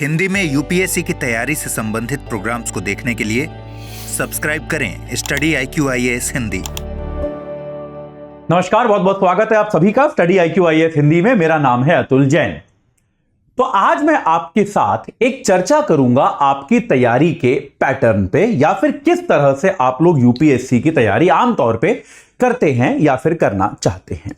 हिंदी में यूपीएससी की तैयारी से संबंधित प्रोग्राम्स को देखने के लिए सब्सक्राइब करें स्टडी IQ-IAS हिंदी। नमस्कार, बहुत बहुत स्वागत है आप सभी का स्टडी IQ-IAS हिंदी में। मेरा नाम है अतुल जैन। तो आज मैं आपके साथ एक चर्चा करूंगा आपकी तैयारी के पैटर्न पे, या फिर किस तरह से आप लोग यूपीएससी की तैयारी आमतौर पे करते हैं या फिर करना चाहते हैं।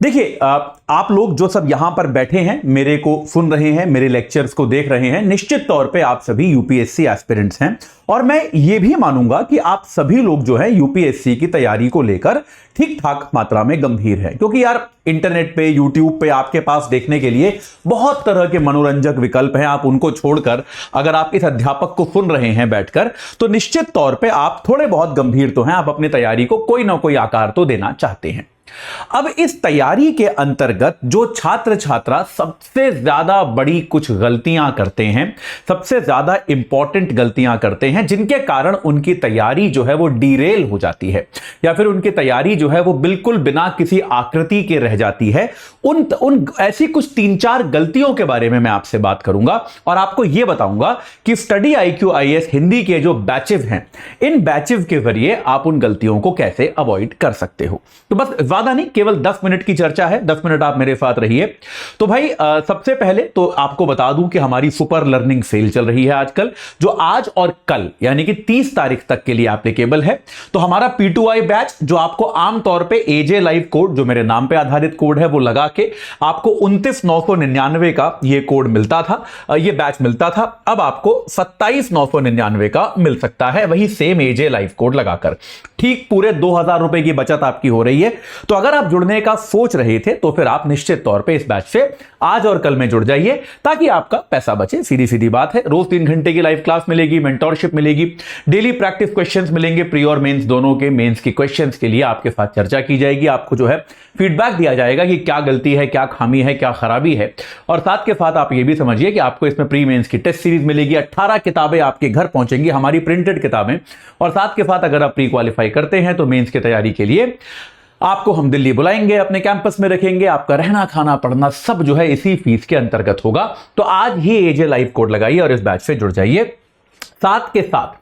देखिए, आप लोग जो सब यहां पर बैठे हैं, मेरे को सुन रहे हैं, मेरे लेक्चर्स को देख रहे हैं, निश्चित तौर पे आप सभी यूपीएससी एस्पिरेंट्स हैं। और मैं ये भी मानूंगा कि आप सभी लोग जो है यूपीएससी की तैयारी को लेकर ठीक ठाक मात्रा में गंभीर हैं, क्योंकि यार इंटरनेट पे, यूट्यूब पे आपके पास देखने के लिए बहुत तरह के मनोरंजक विकल्प हैं। आप उनको छोड़कर अगर आप इस अध्यापक को सुन रहे हैं बैठकर, तो निश्चित तौर पे आप थोड़े बहुत गंभीर तो हैं। आप अपनी तैयारी को कोई ना कोई आकार तो देना चाहते हैं। अब इस तैयारी के अंतर्गत जो छात्र छात्रा सबसे ज्यादा बड़ी कुछ गलतियां करते हैं, सबसे ज्यादा इंपॉर्टेंट गलतियां करते हैं, जिनके कारण उनकी तैयारी जो है वो डीरेल हो जाती है, या फिर उनकी तैयारी जो है वो बिल्कुल बिना किसी आकृति के रह जाती है, उन ऐसी कुछ 3-4 गलतियों के बारे में मैं आपसे बात करूंगा और आपको यह बताऊंगा कि स्टडी IQ-IAS हिंदी के जो बैचेस हैं, इन बैचेस के जरिए आप उन गलतियों को कैसे अवॉइड कर सकते हो। तो बस ज्यादा नहीं, केवल 10 मिनट की चर्चा है, 10 मिनट आप मेरे साथ रहिए। तो भाई सबसे पहले तो आपको बता दूं कि हमारी सुपर लर्निंग सेल चल रही है आजकल, जो आज और कल यानी कि 30 तारीख तक के लिए एप्लीकेबल है। तो हमारा P2I बैच, जो आपको आमतौर पे AJ लाइव कोड, जो मेरे नाम पे आधारित कोड है, वो लगा के आपको 29,999 का ये कोड मिलता था, ये बैच मिलता था। अब आपको 27,999 का मिल सकता है, वही सेम AJ लाइव कोड लगाकर। ठीक पूरे 2,000 रुपए की बचत आपकी हो रही है। तो अगर आप जुड़ने का सोच रहे थे तो फिर आप निश्चित तौर पे इस बैच से आज और कल में जुड़ जाइए, ताकि आपका पैसा बचे। सीधी सीधी बात है। रोज 3 घंटे की लाइव क्लास मिलेगी, मेंटोरशिप मिलेगी, डेली प्रैक्टिस क्वेश्चंस मिलेंगे, प्री और मेंस दोनों के। मेंस की क्वेश्चंस के लिए आपके साथ चर्चा की जाएगी, आपको जो है फीडबैक दिया जाएगा कि क्या गलती है, क्या खामी है, क्या खराबी है। और साथ के साथ आप ये भी समझिए कि आपको इसमें प्री मेंस की टेस्ट सीरीज मिलेगी, 18 किताबें आपके घर पहुंचेंगी, हमारी प्रिंटेड किताबें। और साथ के साथ अगर आप प्री क्वालिफाई करते हैं तो मेंस की तैयारी के लिए आपको हम दिल्ली बुलाएंगे, अपने कैंपस में रखेंगे, आपका रहना खाना पढ़ना सब जो है इसी फीस के अंतर्गत होगा। तो आज ही AJ लाइव कोड लगाइए और इस बैच से जुड़ जाइए। साथ के साथ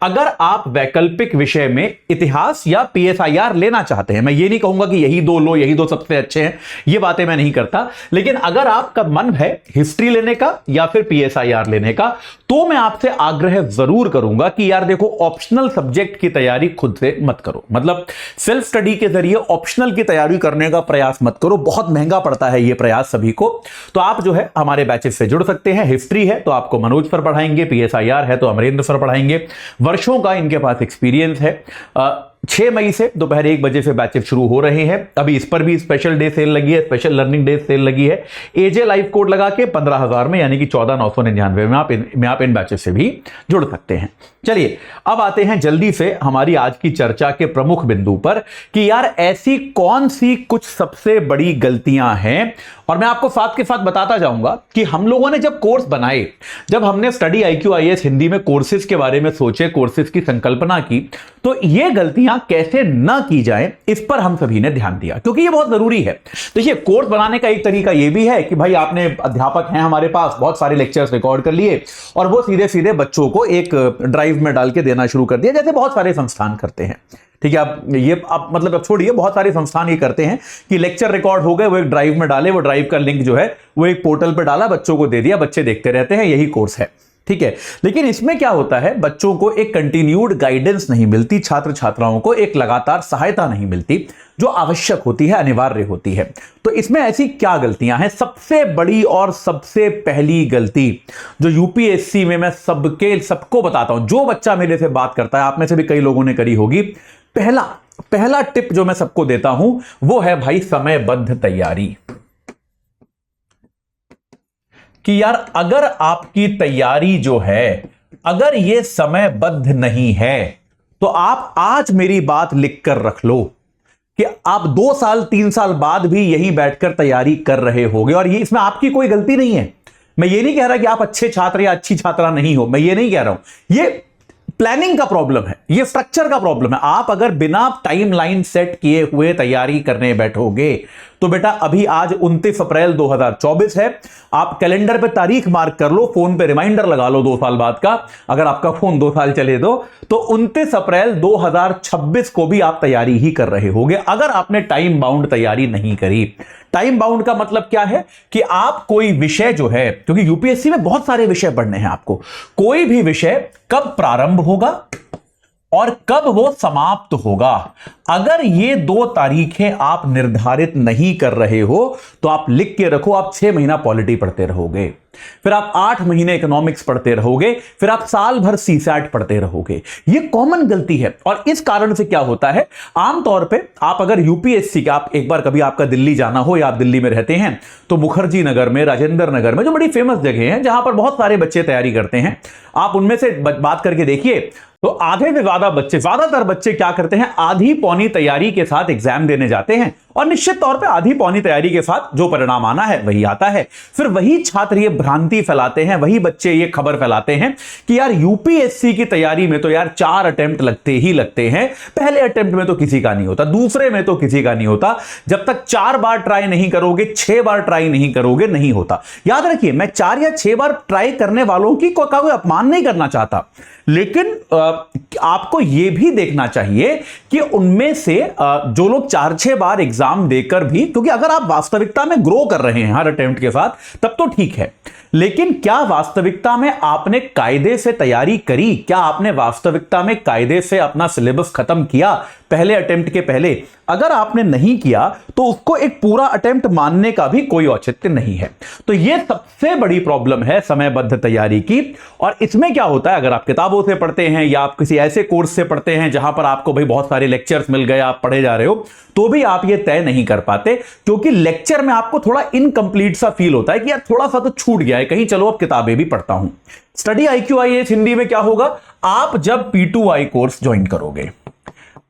अगर आप वैकल्पिक विषय में इतिहास या PSIR लेना चाहते हैं, मैं ये नहीं कहूंगा कि यही दो लो, यही दो सबसे अच्छे हैं, ये बातें मैं नहीं करता, लेकिन अगर आपका मन है हिस्ट्री लेने का या फिर PSIR लेने का, तो मैं आपसे आग्रह जरूर करूंगा कि यार देखो, ऑप्शनल सब्जेक्ट की तैयारी खुद से मत करो। मतलब सेल्फ स्टडी के जरिए ऑप्शनल की तैयारी करने का प्रयास मत करो, बहुत महंगा पड़ता है ये प्रयास सभी को। तो आप जो है हमारे बैचेस से जुड़ सकते हैं। हिस्ट्री है तो आपको मनोज सर पढ़ाएंगे, PSIR है तो अमरेंद्र सर पढ़ाएंगे। वर्षों का इनके पास एक्सपीरियंस है। 6 मई से दोपहर 1 बजे से बैचेस शुरू हो रहे हैं। अभी इस पर भी स्पेशल डे सेल लगी है, स्पेशल लर्निंग डे सेल लगी है। AJ लाइव कोड लगा के 15,000 में, यानी कि 14,999 में आप इन बैचेस से भी जुड़ सकते हैं। चलिए अब आते हैं जल्दी से हमारी आज की चर्चा के प्रमुख बिंदु पर कि यार ऐसी कौन सी कुछ सबसे बड़ी गलतियां हैं। और मैं आपको साथ के साथ बताता जाऊंगा कि हम लोगों ने जब कोर्स बनाए, जब हमने स्टडी IQ-IAS हिंदी में कोर्सेज के बारे में सोचे, कोर्सेज की संकल्पना की, तो ये गलतियां कैसे ना की जाए, इस पर हम सभी ने ध्यान दिया, क्योंकि ये बहुत जरूरी है। देखिए, कोर्स बनाने का एक तरीका ये भी है कि भाई आपने, अध्यापक हैं हमारे पास, बहुत सारे लेक्चर्स रिकॉर्ड कर लिए और वो सीधे सीधे बच्चों को एक ड्राइव में डाल के देना शुरू कर दिया, जैसे बहुत सारे संस्थान करते हैं। ठीक है, आप मतलब अब छोड़िए, बहुत सारे संस्थान ये करते हैं कि लेक्चर रिकॉर्ड हो गए, वो एक ड्राइव में डाले, वो ड्राइव का लिंक जो है वो एक पोर्टल पे डाला, बच्चों को दे दिया, बच्चे देखते रहते हैं, यही कोर्स है। ठीक है, लेकिन इसमें क्या होता है, बच्चों को एक कंटिन्यूड गाइडेंस नहीं मिलती, छात्र छात्राओं को एक लगातार सहायता नहीं मिलती, जो आवश्यक होती है, अनिवार्य होती है। तो इसमें ऐसी क्या गलतियां हैं? सबसे बड़ी और सबसे पहली गलती जो यूपीएससी में मैं सबको बताता हूं, जो बच्चा मेरे से बात करता है, आप में से भी कई लोगों ने करी होगी, पहला टिप जो मैं सबको देता हूं वो है भाई समयबद्ध तैयारी। कि यार अगर आपकी तैयारी जो है, अगर ये समयबद्ध नहीं है, तो आप आज मेरी बात लिख कर रख लो कि आप 2 साल 3 साल बाद भी यहीं बैठकर तैयारी कर रहे होगे। और ये, इसमें आपकी कोई गलती नहीं है। मैं ये नहीं कह रहा कि आप अच्छे छात्र या अच्छी छात्रा नहीं हो, मैं ये नहीं कह रहा हूं। ये प्लानिंग का प्रॉब्लम है, ये स्ट्रक्चर का प्रॉब्लम है। आप अगर बिना टाइमलाइन सेट किए हुए तैयारी करने बैठोगे तो बेटा अभी आज 29 अप्रैल 2024 है। आप कैलेंडर पे तारीख मार्क कर लो, फोन पे रिमाइंडर लगा लो 2 साल बाद का, अगर आपका फोन 2 साल चले तो 29 अप्रैल 2026 को भी आप तैयारी ही कर रहे होगे, अगर आपने टाइम बाउंड तैयारी नहीं करी। टाइम बाउंड का मतलब क्या है कि आप कोई विषय जो है, क्योंकि यूपीएससी में बहुत सारे विषय पढ़ने हैं आपको, कोई भी विषय कब प्रारंभ होगा और कब वो समाप्त होगा, अगर ये 2 तारीखें आप निर्धारित नहीं कर रहे हो तो आप लिख के रखो, आप 6 महीना पॉलिटी पढ़ते रहोगे, फिर आप 8 महीने इकोनॉमिक्स पढ़ते रहोगे, फिर आप साल भर सीसैट पढ़ते रहोगे। ये कॉमन गलती है। और इस कारण से क्या होता है, आमतौर पे आप अगर यूपीएससी का, आप एक बार कभी आपका दिल्ली जाना हो या आप दिल्ली में रहते हैं तो मुखर्जी नगर में, राजेंद्र नगर में, जो बड़ी फेमस जगह हैं जहां पर बहुत सारे बच्चे तैयारी करते हैं, आप उनमें से बात करके देखिए तो आधे से ज्यादा बच्चे, ज्यादातर बच्चे क्या करते हैं, आधी पौनी तैयारी के साथ एग्जाम देने जाते हैं और निश्चित तौर पे आधी पौनी तैयारी के साथ जो परिणाम आना है वही आता है। फिर वही छात्र ये भ्रांति फैलाते हैं, वही बच्चे ये खबर फैलाते हैं कि यार यूपीएससी की तैयारी में तो यार 4 अटेम्प्ट लगते ही लगते हैं, पहले अटेम्प्ट में तो किसी का नहीं होता, दूसरे में तो किसी का नहीं होता, जब तक 4 बार ट्राई नहीं करोगे, 6 बार ट्राई नहीं करोगे, नहीं होता। याद रखिए, मैं 4 या 6 बार ट्राई करने वालों की कोई अपमान नहीं करना चाहता, लेकिन आपको यह भी देखना चाहिए कि उनमें से जो लोग 4-6 बार एग्जाम देकर भी, क्योंकि अगर आप वास्तविकता में ग्रो कर रहे हैं हर अटेम्प्ट के साथ तब तो ठीक है, लेकिन क्या वास्तविकता में आपने कायदे से तैयारी करी, क्या आपने वास्तविकता में कायदे से अपना सिलेबस खत्म किया पहले अटेम्प्ट के पहले? अगर आपने नहीं किया तो उसको एक पूरा अटेम्प्ट मानने का भी कोई औचित्य नहीं है। तो यह सबसे बड़ी प्रॉब्लम है समयबद्ध तैयारी की। और इसमें क्या होता है, अगर आप किताबों से पढ़ते हैं या आप किसी ऐसे कोर्स से पढ़ते हैं जहां पर आपको भाई बहुत सारे लेक्चर्स मिल गए, आप पढ़े जा रहे हो, तो भी आप ये तय नहीं कर पाते, क्योंकि लेक्चर में आपको थोड़ा इनकंप्लीट सा फील होता है कि यार थोड़ा सा तो छूट गया है कहीं, चलो अब किताबें भी पढ़ता हूं। स्टडी IQ-IAS हिंदी में क्या होगा, आप जब P2I कोर्स ज्वाइन करोगे,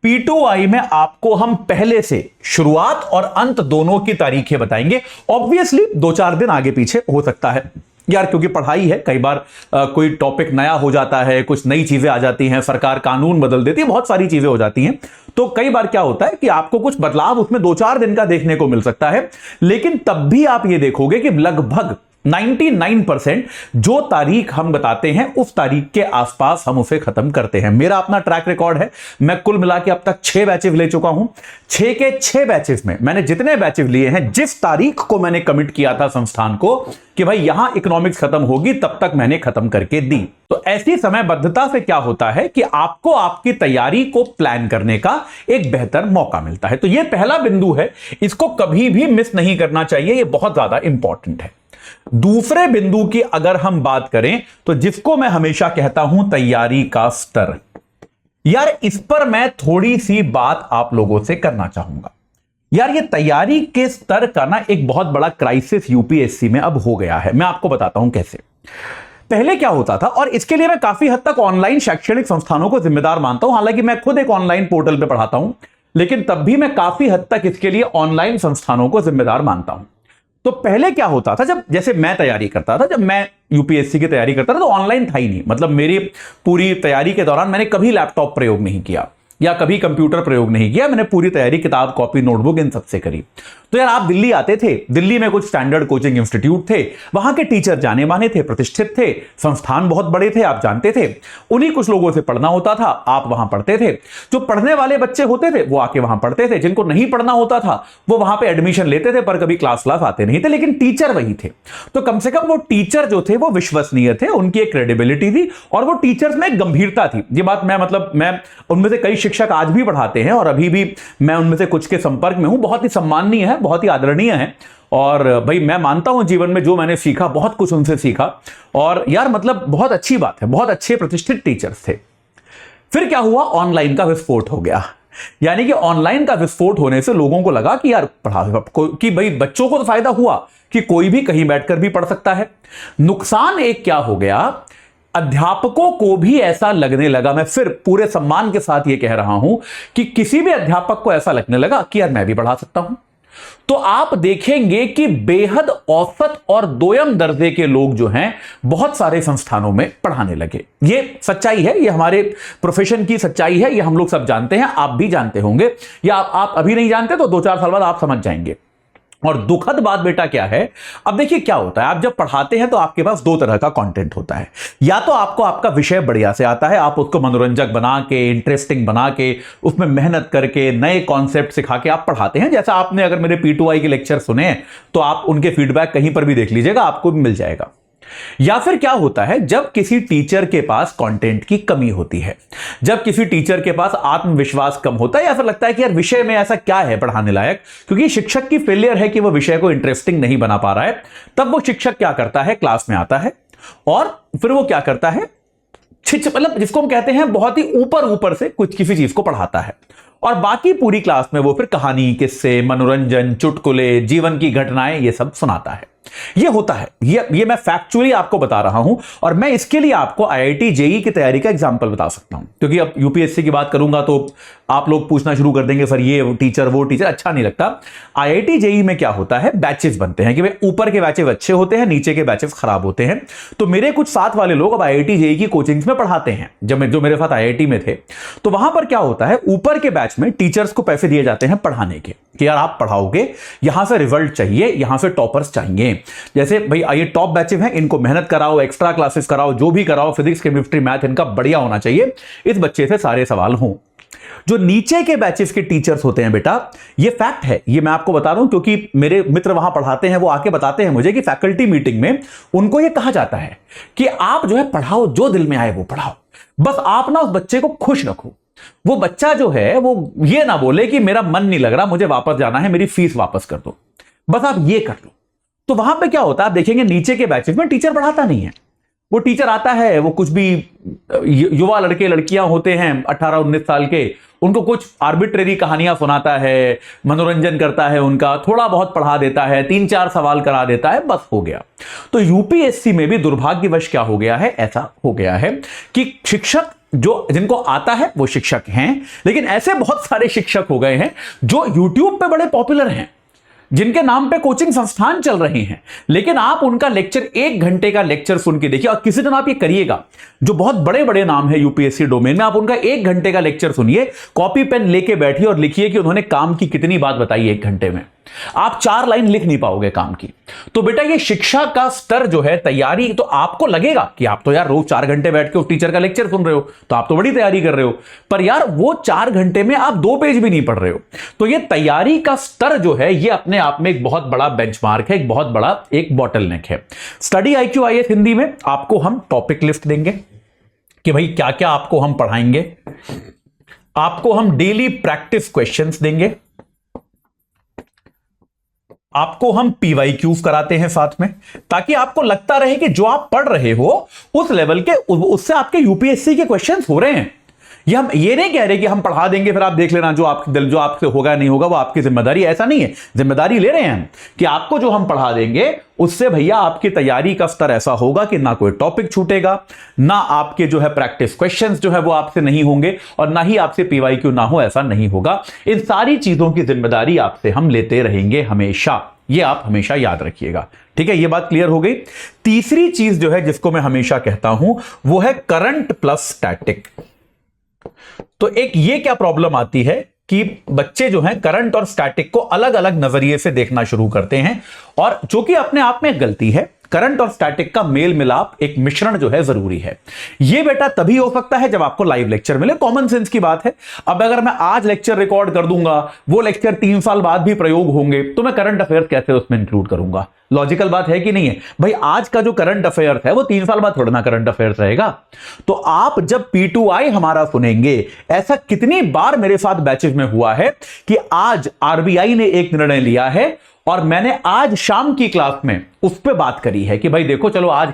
P2I में आपको हम पहले से शुरुआत और अंत दोनों की तारीखें बताएंगे। ऑब्वियसली 2-4 दिन आगे पीछे हो सकता है यार, क्योंकि पढ़ाई है, कई बार कोई टॉपिक नया हो जाता है, कुछ नई चीजें आ जाती हैं, सरकार कानून बदल देती है, बहुत सारी चीजें हो जाती हैं, तो कई बार क्या होता है कि आपको कुछ बदलाव उसमें 2-4 दिन का देखने को मिल सकता है। लेकिन तब भी आप ये देखोगे कि लगभग 99% जो तारीख हम बताते हैं उस तारीख के आसपास हम उसे खत्म करते हैं। मेरा अपना ट्रैक रिकॉर्ड है, मैं कुल मिला के अब तक 6 बैचेस ले चुका हूं। 6 के 6 बैचेस में मैंने जितने बैचेस लिए हैं, जिस तारीख को मैंने कमिट किया था संस्थान को कि भाई यहां इकोनॉमिक्स खत्म होगी, तब तक मैंने खत्म करके दी। तो ऐसी समयबद्धता से क्या होता है कि आपको आपकी तैयारी को प्लान करने का एक बेहतर मौका मिलता है। तो यह पहला बिंदु है, इसको कभी भी मिस नहीं करना चाहिए, यह बहुत ज्यादा इंपॉर्टेंट है। दूसरे बिंदु की अगर हम बात करें तो जिसको मैं हमेशा कहता हूं तैयारी का स्तर, यार इस पर मैं थोड़ी सी बात आप लोगों से करना चाहूंगा। यार ये तैयारी के स्तर का ना एक बहुत बड़ा क्राइसिस यूपीएससी में अब हो गया है। मैं आपको बताता हूं कैसे। पहले क्या होता था, और इसके लिए मैं काफी हद तक ऑनलाइन शैक्षणिक संस्थानों को जिम्मेदार मानता हूं, हालांकि मैं खुद एक ऑनलाइन पोर्टल पे पढ़ाता हूं, लेकिन तब भी मैं काफी हद तक इसके लिए ऑनलाइन संस्थानों को जिम्मेदार मानता हूं। तो पहले क्या होता था, जब जैसे मैं तैयारी करता था, जब मैं यूपीएससी की तैयारी करता था तो ऑनलाइन था ही नहीं। मतलब मेरी पूरी तैयारी के दौरान मैंने कभी लैपटॉप प्रयोग नहीं किया या कभी कंप्यूटर प्रयोग नहीं किया, मैंने पूरी तैयारी किताब, कॉपी, नोटबुक इन सबसे करी। तो यार आप दिल्ली आते थे, दिल्ली में कुछ स्टैंडर्ड कोचिंग इंस्टीट्यूट थे, वहां के टीचर जाने माने थे, प्रतिष्ठित थे, संस्थान बहुत बड़े थे, आप जानते थे, उन्हीं कुछ लोगों से पढ़ना होता था, आप वहां पढ़ते थे। जो पढ़ने वाले बच्चे होते थे वो आके वहां पढ़ते थे, जिनको नहीं पढ़ना होता था वो वहां पे एडमिशन लेते थे, पर कभी क्लास आते नहीं थे, लेकिन टीचर वही थे। तो कम से कम वो टीचर जो थे वो विश्वसनीय थे, उनकी एक क्रेडिबिलिटी थी और वो टीचर्स में गंभीरता थी। ये बात मैं उनमें से कई शिक्षक आज भी पढ़ाते हैं और अभी भी मैं उनमें से कुछ के संपर्क में हूं, बहुत ही सम्माननीय है, बहुत ही आदरणीय है। और भाई मैं मानता हूं जीवन में जो मैंने सीखा, बहुत कुछ उनसे सीखा, और यार मतलब बहुत अच्छी बात है, बहुत अच्छे प्रतिष्ठित टीचर्स थे। फिर क्या हुआ, ऑनलाइन का विस्फोट हो गया। यानी कि ऑनलाइन का विस्फोट होने से लोगों को लगा कि यार कि भाई बच्चों को तो फायदा हुआ कि कोई भी कहीं बैठकर भी पढ़ सकता है। नुकसान एक क्या हो गया, अध्यापकों को भी ऐसा लगने लगा, मैं फिर पूरे सम्मान के साथ यह कह रहा हूं कि किसी भी अध्यापक को ऐसा लगने लगा कि यार मैं भी पढ़ा सकता हूं। तो आप देखेंगे कि बेहद औसत और दोयम दर्जे के लोग जो हैं बहुत सारे संस्थानों में पढ़ाने लगे। ये सच्चाई है, ये हमारे प्रोफेशन की सच्चाई है, ये हम लोग सब जानते हैं, आप भी जानते होंगे, या आप अभी नहीं जानते तो 2-4 साल बाद आप समझ जाएंगे। और दुखद बात बेटा क्या है, अब देखिए क्या होता है, आप जब पढ़ाते हैं तो आपके पास दो तरह का कंटेंट होता है। या तो आपको आपका विषय बढ़िया से आता है, आप उसको मनोरंजक बना के, इंटरेस्टिंग बना के, उसमें मेहनत करके नए कॉन्सेप्ट सिखा के आप पढ़ाते हैं। जैसा आपने अगर मेरे P2I के लेक्चर सुने हैं तो आप उनके फीडबैक कहीं पर भी देख लीजिएगा, आपको भी मिल जाएगा। या फिर क्या होता है, जब किसी टीचर के पास कंटेंट की कमी होती है, जब किसी टीचर के पास आत्मविश्वास कम होता है, या फिर लगता है कि यार विषय में ऐसा क्या है पढ़ाने लायक, क्योंकि शिक्षक की फेलियर है कि वो विषय को इंटरेस्टिंग नहीं बना पा रहा है, तब वो शिक्षक क्या करता है, क्लास में आता है और फिर वो क्या करता है, मतलब जिसको हम कहते हैं बहुत ही ऊपर ऊपर से कुछ किसी चीज को पढ़ाता है, और बाकी पूरी क्लास में वो फिर कहानी, किस्से, मनोरंजन, चुटकुले, जीवन की घटनाएं ये सब सुनाता है। ये होता है, ये मैं फैक्चुअली आपको बता रहा हूं, और मैं इसके लिए आपको IIT JEE की तैयारी का एग्जांपल बता सकता हूं, क्योंकि अब UPSC की बात करूंगा तो आप लोग पूछना शुरू कर देंगे, सर ये टीचर वो टीचर, अच्छा नहीं लगता। IIT JEE में क्या होता है, बैचेस बनते हैं कि भाई ऊपर के बैचेस अच्छे होते हैं, नीचे के बैचेस खराब होते हैं। तो मेरे कुछ साथ वाले लोग अब IIT JEE की कोचिंग्स में पढ़ाते हैं, जो मेरे साथ IIT में थे, तो वहां पर क्या होता है, ऊपर के बैच में टीचर्स को पैसे दिए जाते हैं पढ़ाने के, कि यार आप पढ़ाओगे, यहां से रिजल्ट चाहिए, यहां से टॉपर्स चाहिए। जैसे भाई ये टॉप बैचेस हैं, इनको मेहनत कराओ, एक्स्ट्रा क्लासेस कराओ, जो भी कराओ, फिजिक्स, केमिस्ट्री, मैथ इनका बढ़िया होना चाहिए, इस बच्चे से सारे सवाल हों। जो नीचे के बैचेस के टीचर्स होते हैं बेटा, ये फैक्ट है, ये मैं आपको बता रहा हूं क्योंकि मेरे मित्र वहां पढ़ाते हैं, वो आके बताते हैं मुझे कि फैकल्टी मीटिंग में उनको ये कहा जाता है कि आप जो है पढ़ाओ, जो दिल में आए वो पढ़ाओ, बस आप ना उस बच्चे को खुश रखो। वो बच्चा जो है वो ये ना बोले कि मेरा मन नहीं लग रहा, मुझे वापस जाना है, मेरी फीस वापस कर दो, बस आप ये कर लो। तो वहां पे क्या होता है, आप देखेंगे नीचे के बैचेस में टीचर पढ़ाता नहीं है, वो टीचर आता है, वो कुछ भी युवा लड़के लड़कियां होते हैं 18-19 साल के, उनको कुछ आर्बिट्रेरी कहानियां सुनाता है, मनोरंजन करता है उनका, थोड़ा बहुत पढ़ा देता है, 3-4 सवाल करा देता है, बस हो गया। तो UPSC में भी दुर्भाग्यवश क्या हो गया है, ऐसा हो गया है कि शिक्षक जिनको आता है वो शिक्षक हैं, लेकिन ऐसे बहुत सारे शिक्षक हो गए हैं जो YouTube पे बड़े पॉपुलर हैं, जिनके नाम पे कोचिंग संस्थान चल रहे हैं, लेकिन आप उनका लेक्चर 1 घंटे का लेक्चर सुन के देखिए, और किसी दिन आप ये करिएगा, जो बहुत बड़े बड़े नाम है UPSC डोमेन में, आप उनका 1 घंटे का लेक्चर सुनिए, कॉपी पेन लेके बैठिए और लिखिए कि उन्होंने काम की कितनी बात बताई 1 घंटे में। आप 4 लाइन लिख नहीं पाओगे काम की। तो बेटा ये शिक्षा का स्तर जो है, तैयारी, तो आपको लगेगा कि आप तो यार रोज 4 घंटे बैठ के उस टीचर का लेक्चर सुन रहे हो, तो आप तो बड़ी तैयारी कर रहे हो, पर यार वो 4 घंटे में आप 2 पेज भी नहीं पढ़ रहे हो। तो ये तैयारी का स्तर जो है, ये अपने आप में एक बहुत बड़ा बेंचमार्क है, एक बहुत बड़ा एक बॉटलनेक है। स्टडी IQ IAS हिंदी में आपको हम टॉपिक लिस्ट देंगे कि भाई क्या क्या आपको हम पढ़ाएंगे, आपको हम डेली प्रैक्टिस क्वेश्चंस देंगे, आपको हम PYQs कराते हैं साथ में, ताकि आपको लगता रहे कि जो आप पढ़ रहे हो उस लेवल के, उससे आपके UPSC के क्वेश्चंस हो रहे हैं। ये हम ये नहीं कह रहे कि हम पढ़ा देंगे फिर आप देख लेना, जो आपसे होगा नहीं होगा वो आपकी जिम्मेदारी, ऐसा नहीं है। जिम्मेदारी ले रहे हैं हम कि आपको जो हम पढ़ा देंगे उससे भैया आपकी तैयारी का स्तर ऐसा होगा कि ना कोई टॉपिक छूटेगा, ना आपके जो है प्रैक्टिस क्वेश्चंस जो है वो आपसे नहीं होंगे, और ना ही आपसे PYQ ना हो, ऐसा नहीं होगा। इन सारी चीजों की जिम्मेदारी आपसे हम लेते रहेंगे हमेशा, ये आप हमेशा याद रखिएगा, ठीक है। ये बात क्लियर हो गई। तीसरी चीज जो है जिसको मैं हमेशा कहता हूं वो है करंट प्लस स्टैटिक। तो एक ये क्या प्रॉब्लम आती है कि बच्चे जो हैं करंट और स्टैटिक को अलग अलग नजरिए से देखना शुरू करते हैं, और जो कि अपने आप में गलती है। करंट और स्टैटिक का मेल मिलाप, एक मिश्रण जो है जरूरी है। यह बेटा तभी हो सकता है जब आपको लाइव लेक्चर मिले, कॉमन सेंस की बात है। अब अगर मैं आज लेक्चर रिकॉर्ड कर दूंगा, वो लेक्चर 3 साल बाद भी प्रयोग होंगे, तो मैं करंट अफेयर्स कैसे उसमें इंक्लूड करूंगा? लॉजिकल बात है कि नहीं है भाई? आज का जो करंट अफेयर्स है वो 3 साल बाद थोड़ा ना करंट अफेयर्स रहेगा। तो आप जब P2I हमारा सुनेंगे, ऐसा कितनी बार मेरे साथ बैचेस में हुआ है कि आज RBI ने एक निर्णय लिया है और मैंने आज शाम की क्लास में उस पर बात करी है कि भाई देखो, चलो आज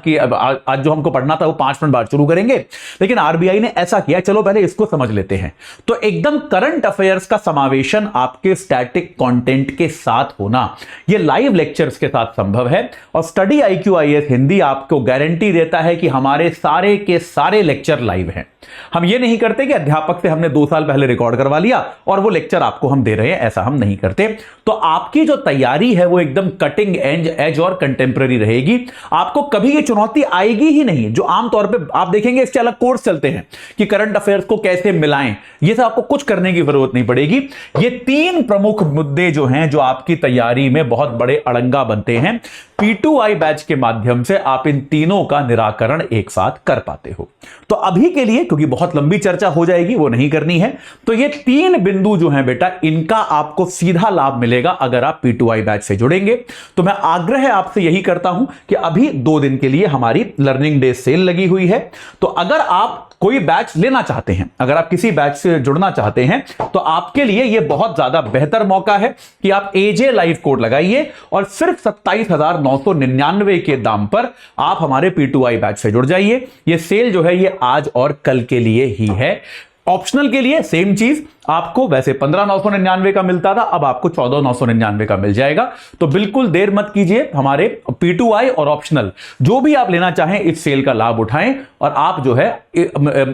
जो हमको पढ़ना था वो 5 मिनट बाद शुरू करेंगे, लेकिन RBI ने ऐसा किया, चलो पहले इसको समझ लेते हैं। तो एकदम करंट अफेयर्स का समावेशन आपके स्टैटिक कंटेंट के साथ होना, ये लाइव लेक्चर्स के साथ संभव है। और स्टडी IQ IAS हिंदी आपको गारंटी देता है कि हमारे सारे के सारे लेक्चर लाइव हैं। हम ये नहीं करते कि अध्यापक से हमने 2 साल पहले रिकॉर्ड करवा लिया और वो लेक्चर आपको हम दे रहे हैं, ऐसा हम नहीं करते। तो आपकी जो तैयारी तैयारी है वो एकदम कटिंग एज और कंटेम्प्रेरी रहेगी। आपको कभी ये चुनौती आएगी ही नहीं। जो आमतौर पे आप देखेंगे इसके अलग कोर्स चलते हैं कि करंट अफेयर्स को कैसे मिलाएं, ये सब आपको कुछ करने की जरूरत नहीं पड़ेगी। ये 3 प्रमुख मुद्दे जो हैं जो आपकी तैयारी में बहुत बड़े अड़ंगा बनते हैं, P2I बैच के माध्यम से आप इन तीनों का निराकरण एक साथ कर पाते हो। तो अभी के लिए, क्योंकि बहुत लंबी चर्चा हो जाएगी, वो नहीं करनी है, तो ये 3 बिंदु जो हैं बेटा, इनका आपको सीधा लाभ मिलेगा अगर आप P2I बैच से जुड़ेंगे। तो मैं आग्रह आपसे यही करता हूं कि अभी 2 दिन के लिए हमारी लर्निंग डे सेल लगी हुई है। तो अगर आप कोई बैच लेना चाहते हैं, अगर आप किसी बैच से जुड़ना चाहते हैं, तो आपके लिए यह बहुत ज्यादा बेहतर मौका है कि आप AJ लाइव कोड लगाइए और सिर्फ 27,999 के दाम पर आप हमारे P2I बैच से जुड़ जाइए। यह सेल जो है ये आज और कल के लिए ही है। ऑप्शनल के लिए सेम चीज आपको वैसे 15,999 का मिलता था, अब आपको 14,999 का मिल जाएगा। तो बिल्कुल देर मत कीजिए, हमारे P2I और ऑप्शनल जो भी आप लेना चाहें इस सेल का लाभ उठाएं और आप जो है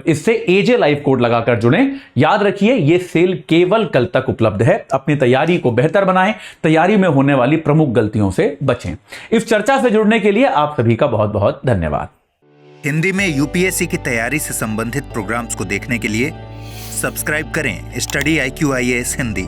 इससे AJ लाइव कोड लगाकर जुड़ें। याद रखिए ये सेल केवल कल तक उपलब्ध है। अपनी तैयारी को बेहतर बनाएं, तैयारी में होने वाली प्रमुख गलतियों से बचें। इस चर्चा से जुड़ने के लिए आप सभी का बहुत बहुत धन्यवाद। हिंदी में यूपीएससी की तैयारी से संबंधित प्रोग्राम्स को देखने के लिए सब्सक्राइब करें स्टडी IQ IAS हिंदी।